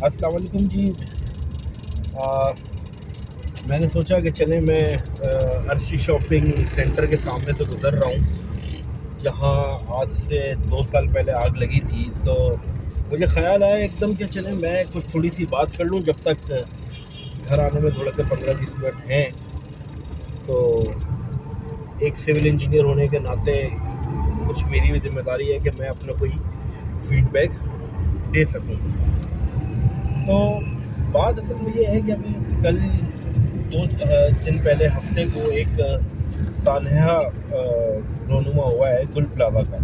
السلام علیکم جی. میں نے سوچا کہ چلیں میں عرشی شاپنگ سینٹر کے سامنے سے گزر رہا ہوں جہاں آج سے 2 سال پہلے آگ لگی تھی. تو مجھے خیال آیا ایک دم کہ چلیں میں کچھ تھوڑی سی بات کر لوں جب تک گھر آنے میں تھوڑا سا 15-20 منٹ ہیں. تو ایک سول انجینئر ہونے کے ناطے کچھ میری بھی ذمہ داری ہے کہ میں اپنا کوئی فیڈ بیک دے سکوں. تو بات اصل میں یہ ہے کہ ابھی کل 2 دن پہلے ہفتے کو ایک سانحہ رونما ہوا ہے گل پلازا کا،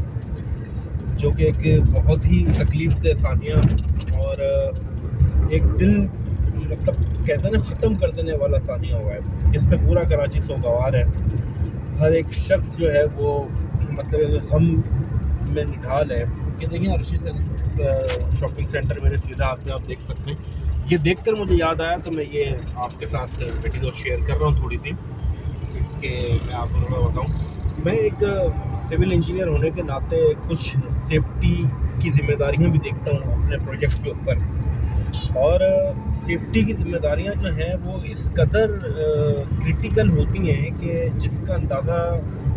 جو کہ ایک بہت ہی تکلیف دہ سانحہ اور ایک دل مطلب کہتے ہیں نا ختم کر دینے والا سانحہ ہوا ہے، جس پہ پورا کراچی سوگوار ہے. ہر ایک شخص جو ہے وہ مطلب غم میں نڈھال ہے. کہ دیکھیں عرشی سے شاپنگ سینٹر میرے سیدھا آپ دیکھ سکتے ہیں. یہ دیکھ کر مجھے یاد آیا تو میں یہ آپ کے ساتھ ویڈیو شیئر کر رہا ہوں تھوڑی سی کہ میں آپ کو تھوڑا بتاؤں. میں ایک سول انجینئر ہونے کے ناطے کچھ سیفٹی کی ذمہ داریاں بھی دیکھتا ہوں اپنے پروجیکٹ کے اوپر، اور سیفٹی کی ذمہ داریاں جو ہیں وہ اس قدر کرٹیکل ہوتی ہیں کہ جس کا اندازہ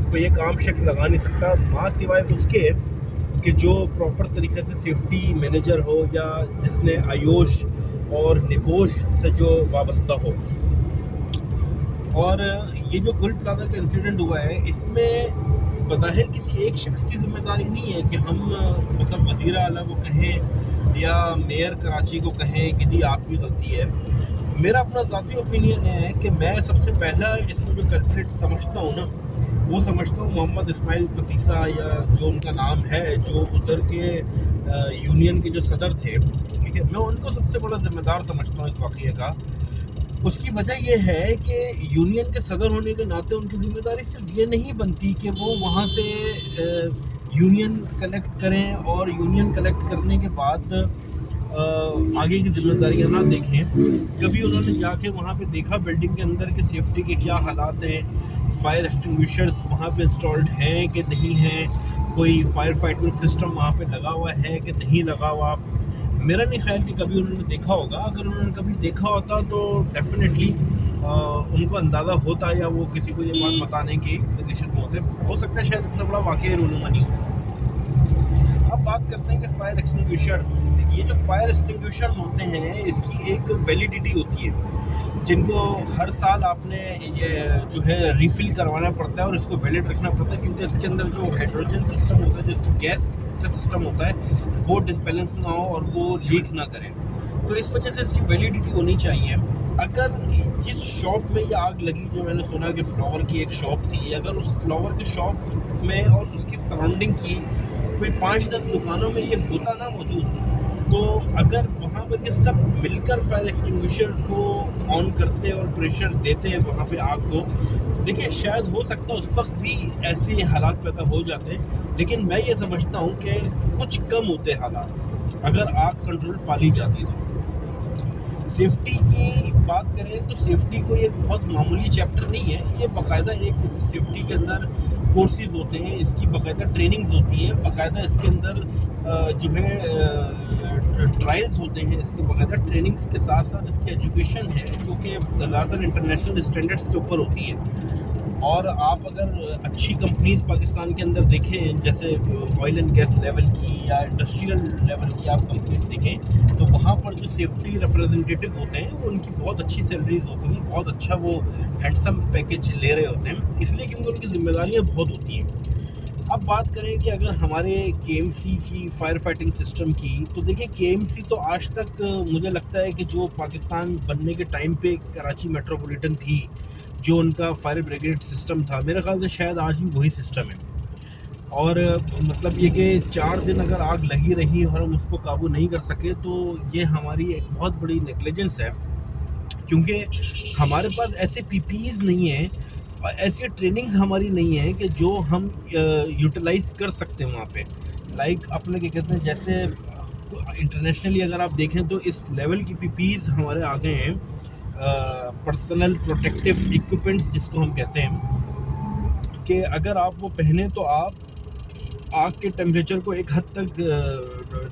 کوئی ایک عام شخص لگا نہیں سکتا، ماں سوائے اس کے کہ جو پراپر طریقے سے سیفٹی مینیجر ہو یا جس نے آیوش اور نپوش سے جو وابستہ ہو. اور یہ جو گل پلازا کا انسیڈنٹ ہوا ہے اس میں بظاہر کسی ایک شخص کی ذمہ داری نہیں ہے کہ ہم مطلب وزیر اعلیٰ کو کہیں یا میئر کراچی کو کہیں کہ جی آپ کی غلطی ہے. میرا اپنا ذاتی اوپینین ہے کہ میں سب سے پہلا اس میں جو کلپریٹ سمجھتا ہوں نا وہ سمجھتا ہوں محمد اسماعیل پتیسہ یا جو ان کا نام ہے، جو ادھر کے یونین کے جو صدر تھے. ٹھیک ہے، میں ان کو سب سے بڑا ذمہ دار سمجھتا ہوں اس واقعے کا. اس کی وجہ یہ ہے کہ یونین کے صدر ہونے کے ناطے ان کی ذمہ داری صرف یہ نہیں بنتی کہ وہ وہاں سے یونین کلیکٹ کریں اور یونین کلیکٹ کرنے کے بعد آگے کی ذمہ داریاں نہ دیکھیں. کبھی انہوں نے جا کے وہاں پہ دیکھا بلڈنگ کے اندر کہ سیفٹی کے کیا حالات ہیں، فائر ایکسٹنگوشرز وہاں پہ انسٹالڈ ہیں کہ نہیں ہیں، کوئی فائر فائٹنگ سسٹم وہاں پہ لگا ہوا ہے کہ نہیں لگا ہوا. میرا نہیں خیال کہ کبھی انہوں نے دیکھا ہوگا. اگر انہوں نے کبھی دیکھا ہوتا تو ڈیفینیٹلی ان کو اندازہ ہوتا یا وہ کسی کو یہ بات بتانے کی پوزیشن میں ہوتے. ہو سکتا ہے شاید اتنا بڑا واقعہ رونما نہیں ہوتا. اب بات کرتے ہیں کہ فائر ایکسٹنگوشرز. یہ جو فائر ایکسٹنگوشرز ہوتے ہیں اس کی ایک ویلیڈیٹی ہوتی ہے جن کو ہر سال آپ نے یہ جو ہے ریفل کروانا پڑتا ہے اور اس کو ویلڈ رکھنا پڑتا ہے، کیونکہ اس کے اندر جو ہائیڈروجن سسٹم ہوتا ہے، جس کی گیس کا سسٹم ہوتا ہے، وہ ڈسبیلنس نہ ہو اور وہ لیک نہ کرے. تو اس وجہ سے اس کی ویلیڈیٹی ہونی چاہیے. اگر جس شاپ میں یہ آگ لگی، جو میں نے سنا کہ فلاور کی ایک شاپ تھی، اگر اس فلاور کی شاپ میں اور اس کی سراؤنڈنگ کی کوئی 5-10 دکانوں میں یہ ہوتا نہ موجود، تو اگر وہاں پر یہ سب مل کر فائر ایکسٹنگوشر کو آن کرتے اور پریشر دیتے وہاں پہ آگ کو، دیکھیں شاید ہو سکتا ہے اس وقت بھی ایسے حالات پیدا ہو جاتے. لیکن میں یہ سمجھتا ہوں کہ کچھ کم ہوتے حالات اگر آگ کنٹرول پا لی جاتی تو. سیفٹی کی بات کریں تو سیفٹی کو ایک بہت معمولی چیپٹر نہیں ہے. یہ باقاعدہ ایک سیفٹی کے اندر کورسز ہوتے ہیں، اس کی باقاعدہ ٹریننگز ہوتی ہیں، باقاعدہ اس کے اندر جو ہے ٹرائلز ہوتے ہیں. اس کے باقاعدہ ٹریننگز کے ساتھ ساتھ اس کی ایجوکیشن ہے جو کہ زیادہ تر انٹرنیشنل اسٹینڈرڈس کے اوپر ہوتی ہے. اور آپ اگر اچھی کمپنیز پاکستان کے اندر دیکھیں، جیسے آئل اینڈ گیس لیول کی یا انڈسٹریل لیول کی آپ کمپنیز دیکھیں، تو وہاں پر جو سیفٹی ریپرزنٹیٹیو ہوتے ہیں وہ ان کی بہت اچھی سیلریز ہوتی ہیں، بہت اچھا وہ ہینڈسم پیکیج لے رہے ہوتے ہیں، اس لیے کیونکہ ان کی ذمہ داریاں بہت ہوتی ہیں. اب بات کریں کہ اگر ہمارے کے ایم سی کی فائر فائٹنگ سسٹم کی، تو دیکھیں کے ایم سی تو آج تک مجھے لگتا ہے کہ جو پاکستان بننے کے ٹائم پہ کراچی میٹروپولیٹن تھی، جو ان کا فائر بریگیڈ سسٹم تھا، میرے خیال سے شاید آج بھی وہی سسٹم ہے. اور مطلب یہ کہ 4 دن اگر آگ لگی رہی اور ہم اس کو قابو نہیں کر سکے تو یہ ہماری ایک بہت بڑی نیگلیجنس ہے، کیونکہ ہمارے پاس ایسے پی پی ایز نہیں ہیں اور ایسی ٹریننگز ہماری نہیں ہیں کہ جو ہم یوٹیلائز کر سکتے ہیں وہاں پہ. لائک اپنے کیا کہتے ہیں، جیسے انٹرنیشنلی اگر آپ دیکھیں تو اس لیول کی پی پی ایز ہمارے آ گئے ہیں، پرسنل پروٹیکٹیو ایکوپمنٹس جس کو ہم کہتے ہیں، کہ اگر آپ وہ پہنیں تو آپ آگ کے ٹیمپریچر کو ایک حد تک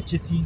HSE